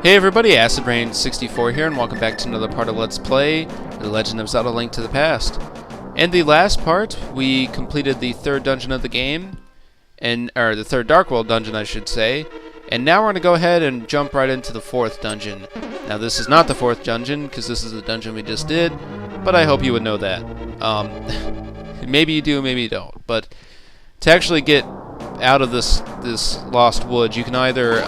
Hey everybody, AcidRain64 here, and welcome back to another part of Let's Play The Legend of Zelda: Link to the Past. In the last part, we completed the third dungeon of the game, or the third Dark World dungeon, I should say. And now we're going to go ahead and jump right into the fourth dungeon. Now this is not the fourth dungeon, because this is the dungeon we just did, but I hope you would know that. Maybe you do, maybe you don't. But to actually get out of this lost woods, you can either,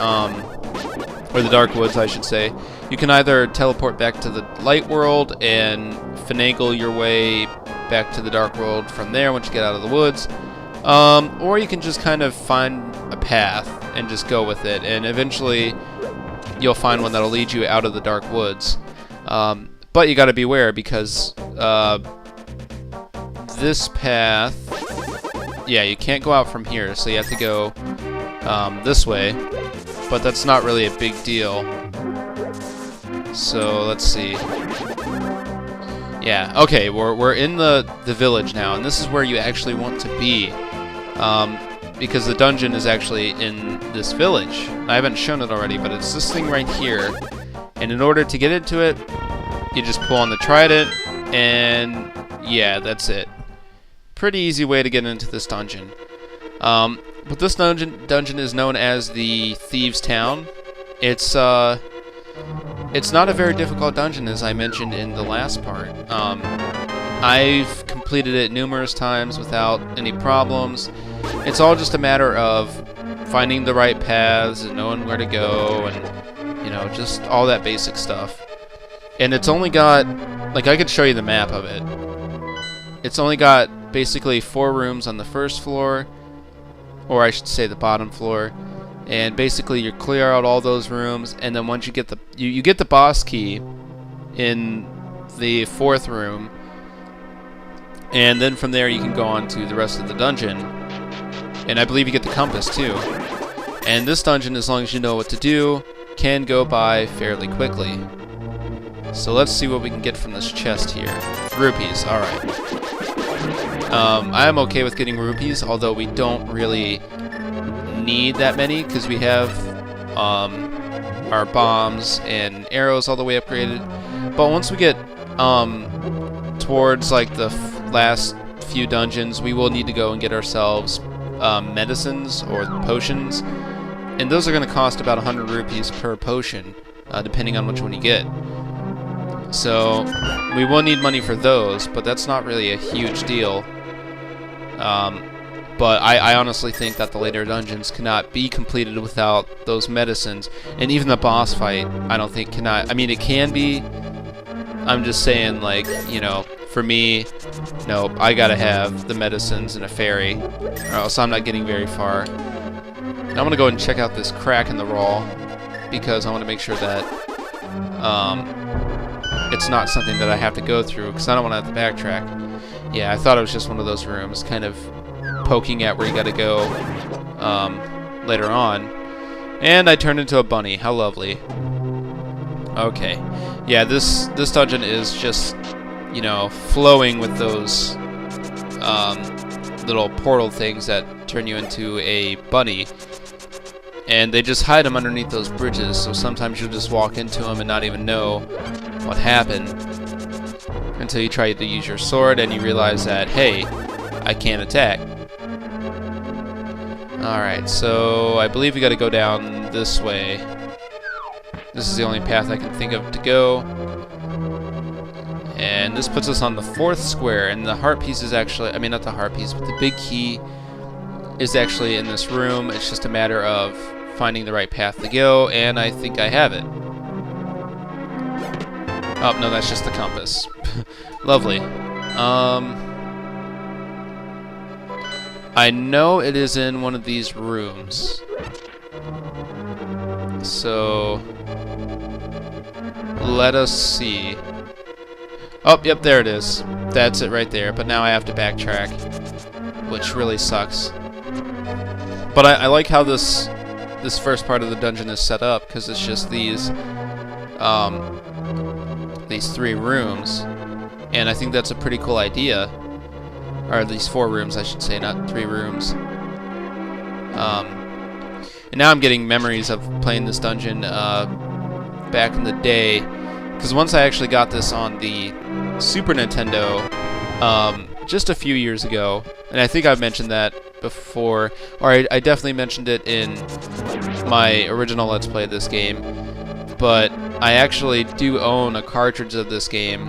or the Dark Woods, I should say, you can either teleport back to the Light World and finagle your way back to the Dark World from there once you get out of the woods, or you can just kind of find a path and just go with it, and eventually you'll find one that'll lead you out of the Dark Woods. But you gotta beware, because this path, yeah, you can't go out from here, so you have to go this way. But that's not really a big deal. So let's see. Yeah, okay, we're in the village now, and this is where you actually want to be, because the dungeon is actually in this village. I haven't shown it already, but it's this thing right here, and in order to get into it, you just pull on the trident, and yeah, that's it. Pretty easy way to get into this dungeon. But this dungeon is known as the Thieves Town. It's not a very difficult dungeon, as I mentioned in the last part. I've completed it numerous times without any problems. It's all just a matter of finding the right paths and knowing where to go, and you know, just all that basic stuff. And it's only got, like, I could show you the map of it. It's only got basically 4 rooms on the first floor, or I should say the bottom floor, and basically you clear out all those rooms, and then once you get the you get the boss key in the 4th room, and then from there you can go on to the rest of the dungeon, and I believe you get the compass too. And this dungeon, as long as you know what to do, can go by fairly quickly. So let's see what we can get from this chest here. Rupees, alright. I am okay with getting rupees, although we don't really need that many, because we have our bombs and arrows all the way upgraded. But once we get towards like the last few dungeons, we will need to go and get ourselves medicines or potions, and those are going to cost about 100 rupees per potion, depending on which one you get. So we will need money for those, but that's not really a huge deal. But I honestly think that the later dungeons cannot be completed without those medicines, and even the boss fight, I don't think cannot. I mean, it can be. I'm just saying, like, you know, for me, no, I gotta have the medicines and a fairy, or else I'm not getting very far. Now I'm gonna go and check out this crack in the wall, because I want to make sure that it's not something that I have to go through, because I don't want to have to backtrack. Yeah, I thought it was just one of those rooms, kind of poking at where you gotta go later on. And I turned into a bunny. How lovely. Okay. Yeah, this dungeon is just, you know, flowing with those little portal things that turn you into a bunny. And they just hide them underneath those bridges, so sometimes you'll just walk into them and not even know what happened until you try to use your sword and you realize that, hey, I can't attack. Alright, so I believe we gotta go down this way. This is the only path I can think of to go. And this puts us on the 4th square, and the heart piece is actually, I mean, not the heart piece, but the big key is actually in this room. It's just a matter of finding the right path to go, and I think I have it. Oh, no, that's just the compass. Lovely. I know it is in one of these rooms. So let us see. Oh, yep, there it is. That's it right there. But now I have to backtrack, which really sucks. But I like how this first part of the dungeon is set up, because it's just these 3 rooms, and I think that's a pretty cool idea. Or these 4 rooms, I should say, not 3 rooms. And now I'm getting memories of playing this dungeon back in the day, because once I actually got this on the Super Nintendo just a few years ago, and I think I've mentioned that before, or I definitely mentioned it in my original Let's Play of this game, but I actually do own a cartridge of this game,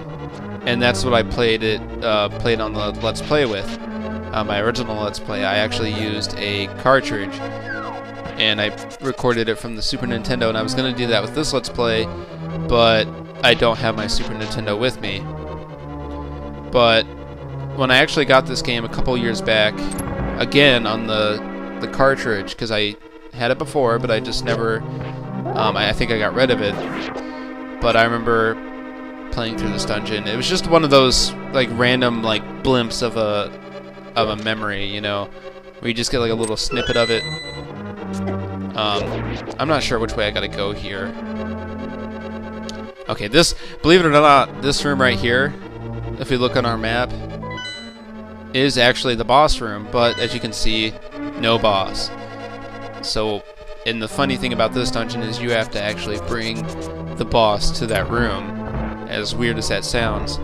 and that's what I played on the Let's Play with. My original Let's Play, I actually used a cartridge, and I recorded it from the Super Nintendo, and I was going to do that with this Let's Play, but I don't have my Super Nintendo with me. But when I actually got this game a couple years back, again on the cartridge, because I had it before, but I just never, I think I got rid of it. But I remember playing through this dungeon. It was just one of those like random like blimps of a memory, you know, where you just get like a little snippet of it. I'm not sure which way I gotta go here. Okay, believe it or not, this room right here, if we look on our map, is actually the boss room, but as you can see, no boss. So, and the funny thing about this dungeon is you have to actually bring the boss to that room. As weird as that sounds,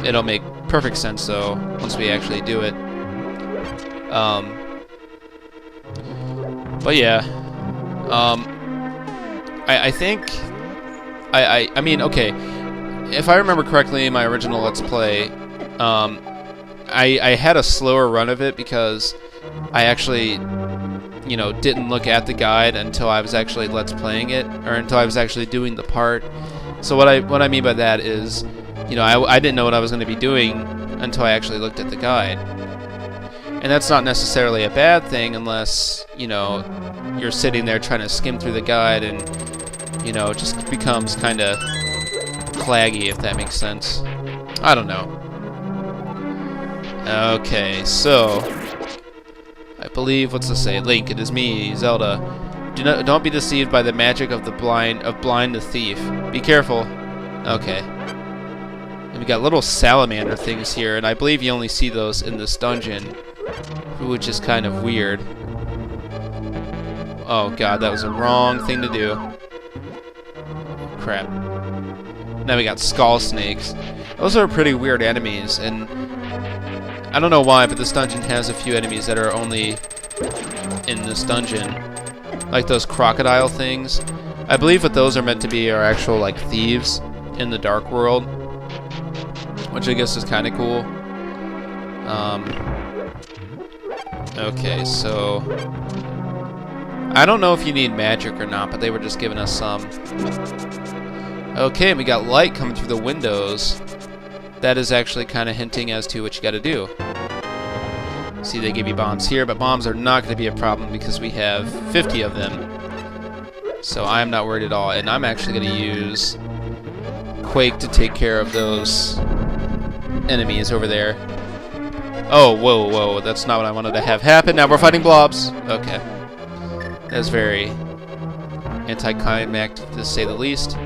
it'll make perfect sense though once we actually do it. But yeah, I think I mean, okay, if I remember correctly in my original Let's Play, I had a slower run of it because I actually, you know, didn't look at the guide until I was actually Let's Playing it, or until I was actually doing the part. So what I mean by that is, you know, I didn't know what I was going to be doing until I actually looked at the guide. And that's not necessarily a bad thing unless, you know, you're sitting there trying to skim through the guide and, you know, it just becomes kind of claggy, if that makes sense. I don't know. Okay, so I believe, what's this say? Link, it is me, Zelda. Don't be deceived by the magic of blind the thief. Be careful. Okay. And we got little salamander things here, and I believe you only see those in this dungeon, which is kind of weird. Oh god, that was the wrong thing to do. Crap. Now we got skull snakes. Those are pretty weird enemies, and I don't know why, but this dungeon has a few enemies that are only in this dungeon. Like those crocodile things. I believe what those are meant to be are actual like thieves in the dark world, which I guess is kind of cool. Okay, so I don't know if you need magic or not, but they were just giving us some. Okay, we got light coming through the windows. That is actually kind of hinting as to what you got to do. See, they give you bombs here, but bombs are not going to be a problem because we have 50 of them. So I'm not worried at all, and I'm actually going to use Quake to take care of those enemies over there. Oh, whoa, whoa, that's not what I wanted to have happen. Now we're fighting blobs. Okay. That's very anticlimactic, to say the least.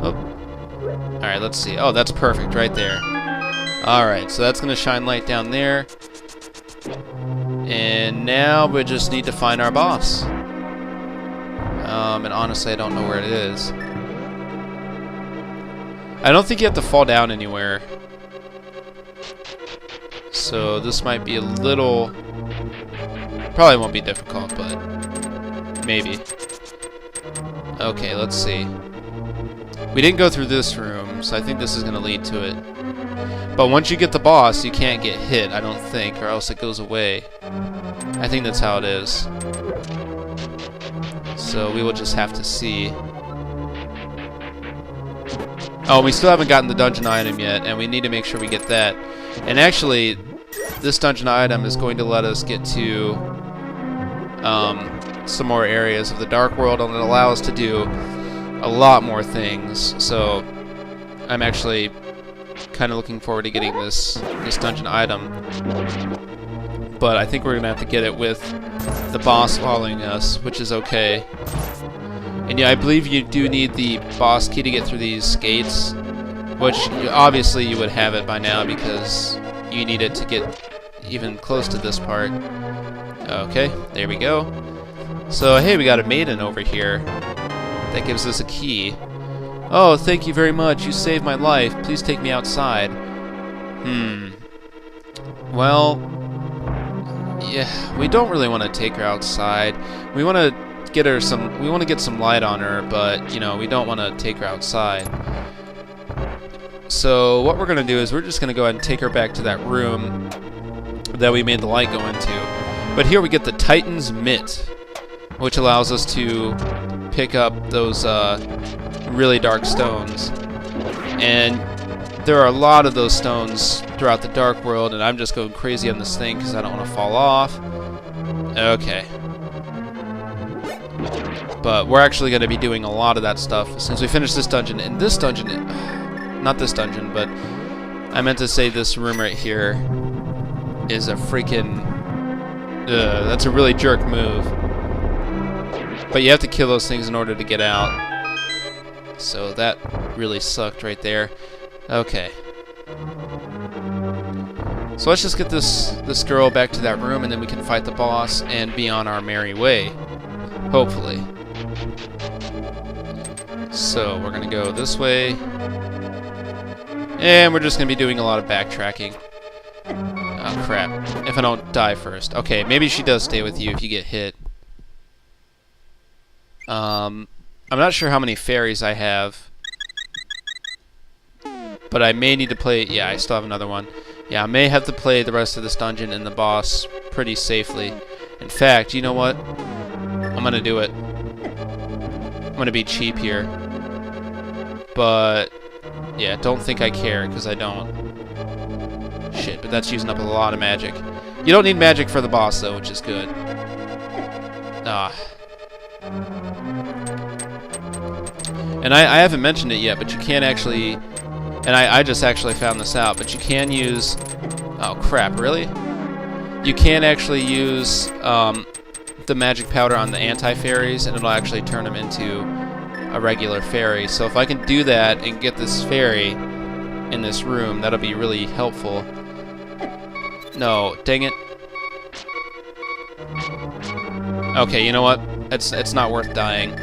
Oh. Alright, let's see. Oh, that's perfect right there. Alright, so that's going to shine light down there. And now we just need to find our boss. And honestly, I don't know where it is. I don't think you have to fall down anywhere. So this might be a little... Probably won't be difficult, but maybe. Okay, let's see. We didn't go through this room, so I think this is going to lead to it. But once you get the boss, you can't get hit, I don't think, or else it goes away. I think that's how it is. So we will just have to see. Oh, we still haven't gotten the dungeon item yet, and we need to make sure we get that. And actually, this dungeon item is going to let us get to some more areas of the Dark World, and it'll allow us to do a lot more things. So I'm actually kind of looking forward to getting this dungeon item. But I think we're going to have to get it with the boss following us, which is okay. And yeah, I believe you do need the boss key to get through these gates, which obviously you would have it by now because you need it to get even close to this part. Okay, there we go. So hey, we got a maiden over here. That gives us a key. Oh, thank you very much. You saved my life. Please take me outside. Well, yeah, we don't really want to take her outside. We want to get her some. We want to get some light on her, but you know, we don't want to take her outside. So what we're gonna do is we're just gonna go ahead and take her back to that room that we made the light go into. But here we get the Titan's Mitt, which allows us to pick up those really dark stones. And there are a lot of those stones throughout the Dark World, and I'm just going crazy on this thing because I don't want to fall off. Okay. But we're actually going to be doing a lot of that stuff since we finished this dungeon. And this dungeon, not this dungeon, but I meant to say this room right here is a freaking... that's a really jerk move. But you have to kill those things in order to get out. So that really sucked right there. Okay. So let's just get this girl back to that room, and then we can fight the boss and be on our merry way. Hopefully. So we're gonna go this way. And we're just gonna be doing a lot of backtracking. Oh crap. If I don't die first. Okay, maybe she does stay with you if you get hit. I'm not sure how many fairies I have, but I may need to play... Yeah, I still have another one. Yeah, I may have to play the rest of this dungeon and the boss pretty safely. In fact, you know what? I'm gonna do it. I'm gonna be cheap here. But, yeah, don't think I care, because I don't. Shit, but that's using up a lot of magic. You don't need magic for the boss, though, which is good. Ah. And I haven't mentioned it yet, but you can actually... And I just actually found this out, but you can use... Oh, crap, really? You can actually use the magic powder on the anti-fairies, and it'll actually turn them into a regular fairy. So if I can do that and get this fairy in this room, that'll be really helpful. No, dang it. Okay, you know what? It's not worth dying.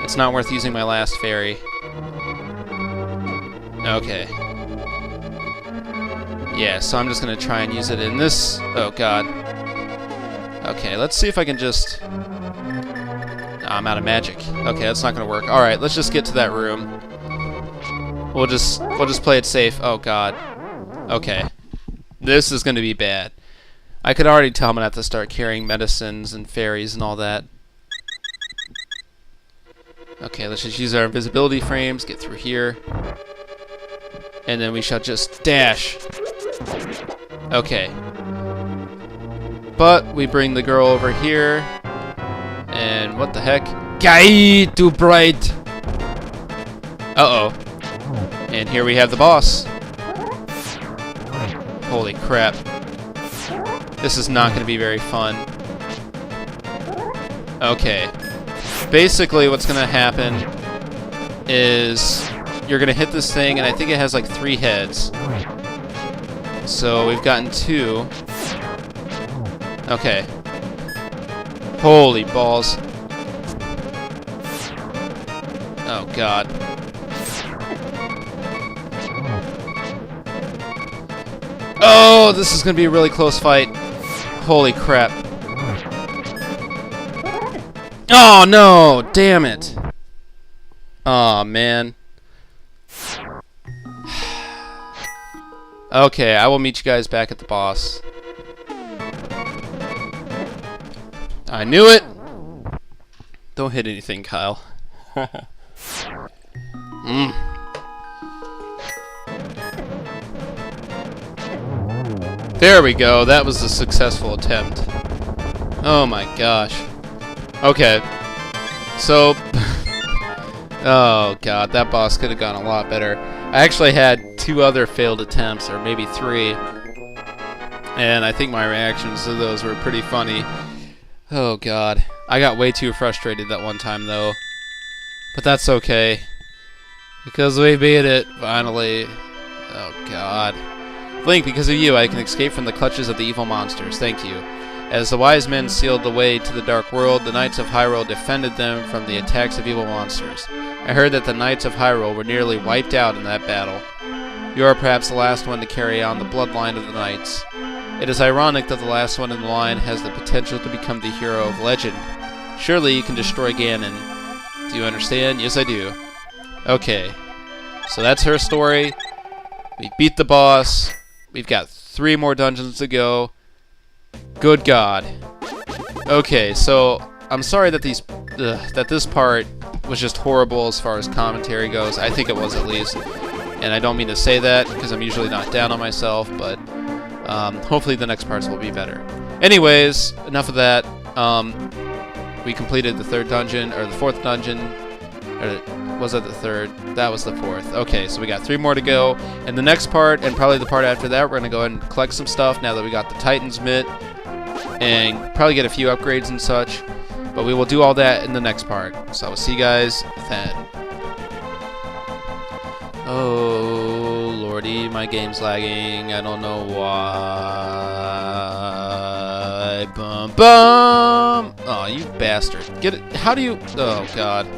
It's not worth using my last fairy. Okay. Yeah, so I'm just gonna try and use it in this... Oh, God. Okay, let's see if I can just... I'm out of magic. Okay, that's not gonna work. Alright, let's just get to that room. We'll just play it safe. Oh, God. Okay. This is gonna be bad. I could already tell I'm gonna have to start carrying medicines and fairies and all that. Okay, let's just use our invisibility frames, get through here. And then we shall just dash. Okay. But we bring the girl over here. And what the heck? Guy, too bright. Uh-oh. And here we have the boss. Holy crap. This is not going to be very fun. Okay. Basically, what's going to happen is you're going to hit this thing, and I think it has like 3 heads. So we've gotten 2. Okay. Holy balls. Oh, God. Oh, this is going to be a really close fight. Holy crap. Oh, no! Damn it. Oh, man. Okay, I will meet you guys back at the boss. I knew it! Don't hit anything, Kyle. There we go, that was a successful attempt. Oh my gosh. Okay. So... oh god, that boss could have gone a lot better. I actually had 2 other failed attempts, or maybe 3. And I think my reactions to those were pretty funny. Oh god. I got way too frustrated that one time though. But that's okay. Because we beat it, finally. Oh god. Link, because of you, I can escape from the clutches of the evil monsters. Thank you. As the wise men sealed the way to the dark world, the Knights of Hyrule defended them from the attacks of evil monsters. I heard that the Knights of Hyrule were nearly wiped out in that battle. You are perhaps the last one to carry on the bloodline of the Knights. It is ironic that the last one in the line has the potential to become the hero of legend. Surely you can destroy Ganon. Do you understand? Yes, I do. Okay. So that's her story. We beat the boss. We've got 3 more dungeons to go. Good God. Okay, so I'm sorry that this part was just horrible as far as commentary goes. I think it was, at least. And I don't mean to say that because I'm usually not down on myself, but hopefully the next parts will be better. Anyways, enough of that. We completed the 3rd dungeon, or the 4th dungeon. Or was that the 3rd? That was the 4th. Okay, so we got 3 more to go. And the next part, and probably the part after that, we're going to go ahead and collect some stuff now that we got the Titan's Mitt. And probably get a few upgrades and such. But we will do all that in the next part. So I will see you guys then. Oh, lordy, my game's lagging. I don't know why. Bum bum! Oh, you bastard. Get it. How do you... Oh, God.